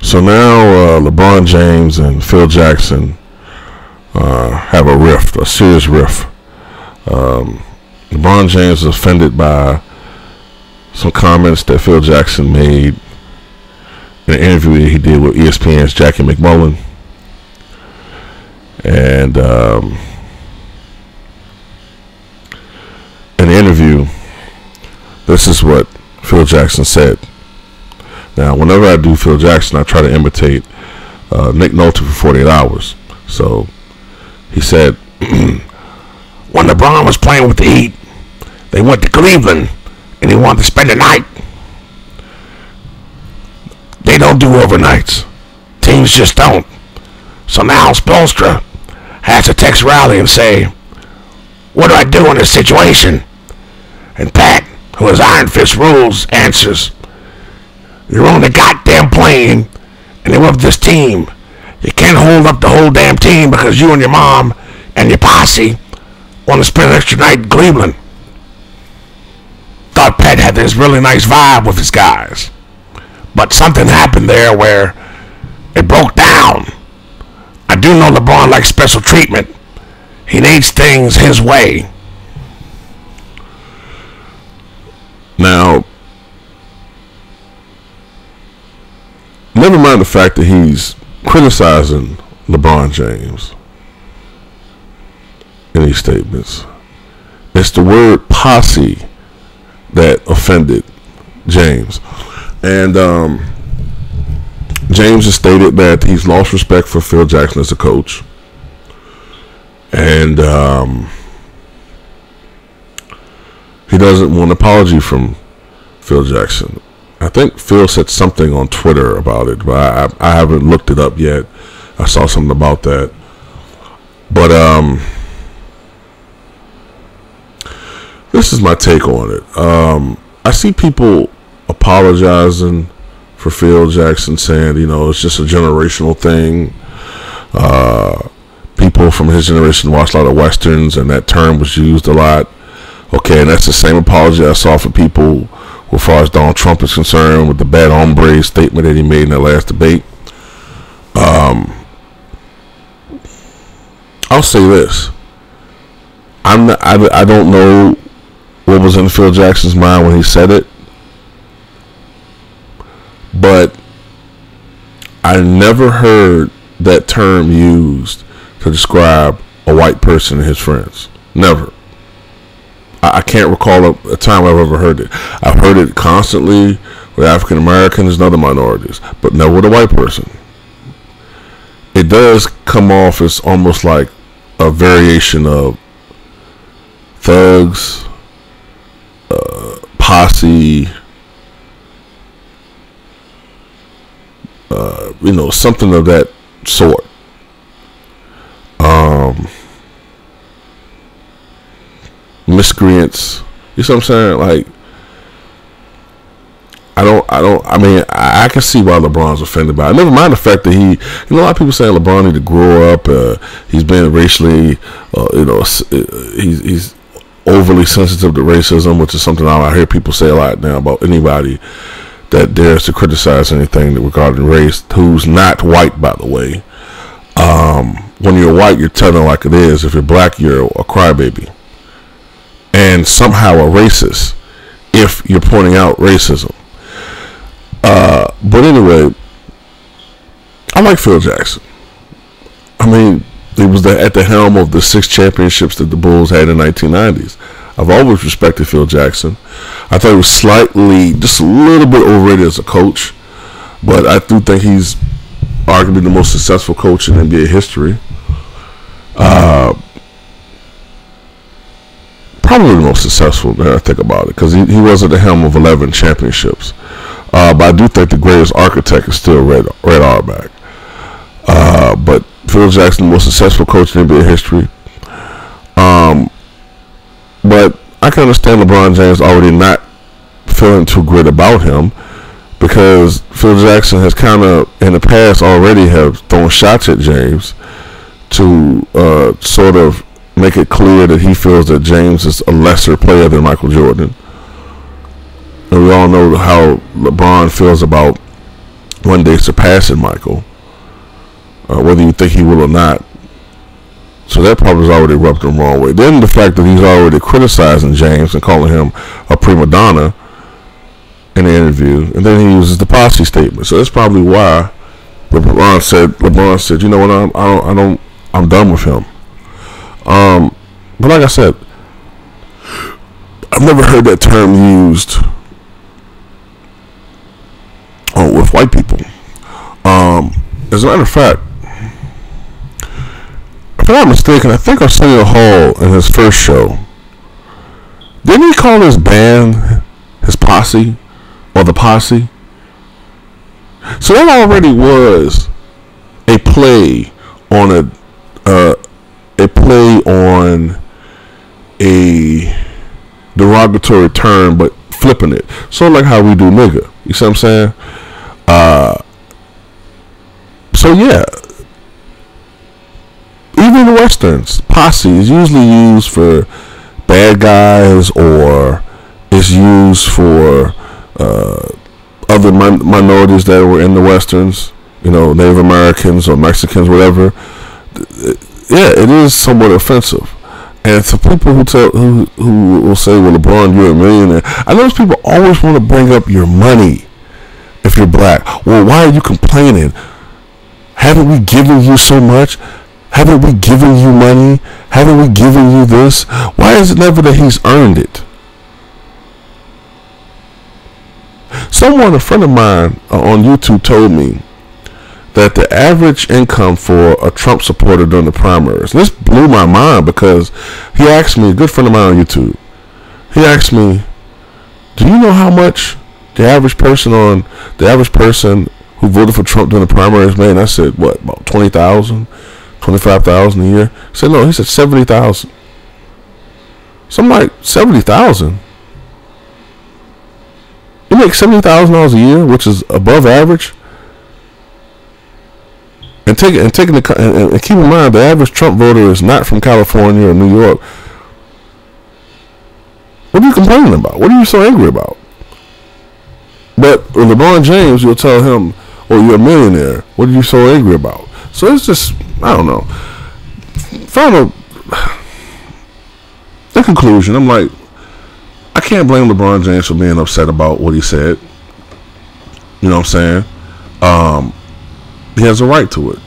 So now LeBron James and Phil Jackson have a rift, a serious rift. LeBron James is offended by some comments that Phil Jackson made in an interview that he did with ESPN's Jackie McMullen. And in the interview, this is what Phil Jackson said. Now, whenever I do Phil Jackson, I try to imitate Nick Nolte for 48 Hours. So he said, when LeBron was playing with the Heat, they went to Cleveland and he wanted to spend the night. They don't do overnights. Teams just don't. So now Spoelstra has to text Riley and say, what do I do in this situation? And Pat, who has Iron Fist rules, answers, you're on the goddamn plane and you're with this team. You can't hold up the whole damn team because you and your mom and your posse want to spend an extra night in Cleveland. Thought Pat had this really nice vibe with his guys. But something happened there where it broke down. I do know LeBron likes special treatment. He needs things his way. Now, never mind the fact that he's criticizing LeBron James in these statements. It's the word posse that offended James. And James has stated that he's lost respect for Phil Jackson as a coach. And he doesn't want an apology from Phil Jackson. I think Phil said something on Twitter about it, but I haven't looked it up yet. I saw something about that. But this is my take on it. I see people apologizing for Phil Jackson, saying, you know, it's just a generational thing. People from his generation watched a lot of Westerns, and that term was used a lot. Okay, and that's the same apology I saw for people as far as Donald Trump is concerned with the bad hombre statement that he made in that last debate. I'll say this. I don't know what was in Phil Jackson's mind when he said it, but I never heard that term used to describe a white person and his friends. Never. I can't recall a time I've ever heard it. I've heard it constantly with African Americans and other minorities, but never with a white person. It does come off as almost like a variation of thugs, posse, you know, something of that sort. Miscreants, you see what I'm saying? Like, I mean, I can see why LeBron's offended by it. Never mind the fact that he, you know, a lot of people say LeBron need to grow up. He's been racially, you know, he's overly sensitive to racism, which is something I hear people say a lot now about anybody that dares to criticize anything regarding race who's not white, by the way. When you're white, you're telling it like it is. If you're black, you're a crybaby. And somehow a racist if you're pointing out racism. But anyway, I like Phil Jackson. I mean, he was at the helm of the 6 championships that the Bulls had in the 1990s. I've always respected Phil Jackson. I thought he was slightly, just a little bit overrated as a coach, but I do think he's arguably the most successful coach in NBA history. Probably the most successful, now I think about it, because he was at the helm of 11 championships. But I do think the greatest architect is still Red Auerbach. But Phil Jackson, the most successful coach in NBA history. But I can understand LeBron James already not feeling too good about him, because Phil Jackson has kind of, in the past, already have thrown shots at James to sort of make it clear that he feels that James is a lesser player than Michael Jordan. And we all know how LeBron feels about one day surpassing Michael, whether you think he will or not. So that probably has already rubbed him the wrong way. Then the fact that he's already criticizing James and calling him a prima donna in the interview, and then he uses the posse statement. So that's probably why LeBron said, you know what, I'm done with him. But like I said, I've never heard that term used with white people. As a matter of fact, if I'm not mistaken, I think Arsenio Hall in his first show, didn't he call his band his posse or the posse? So that already was a play on a derogatory term, but flipping it. So like how we do nigga. You see what I'm saying? So yeah. Even in the Westerns, posse is usually used for bad guys, or it's used for other minorities that were in the Westerns, you know, Native Americans or Mexicans, whatever. Yeah, it is somewhat offensive. And to people who will say, well, LeBron, you're a millionaire. I notice people always want to bring up your money if you're black. Well, why are you complaining? Haven't we given you so much? Haven't we given you money? Haven't we given you this? Why is it never that he's earned it? A friend of mine on YouTube told me that the average income for a Trump supporter during the primaries, this blew my mind, because he asked me, a good friend of mine on YouTube, he asked me, do you know how much the average person who voted for Trump during the primaries made? And I said, what, about 20,000, 25,000 a year? He said, no, he said 70,000. So I'm like, 70,000? You make $70,000 a year, which is above average? And keep in mind, the average Trump voter is not from California or New York. What are you complaining about? What are you so angry about? But with LeBron James, you'll tell him, oh, you're a millionaire. What are you so angry about? So it's just, I don't know. In conclusion, I'm like, I can't blame LeBron James for being upset about what he said. You know what I'm saying? He has a right to it.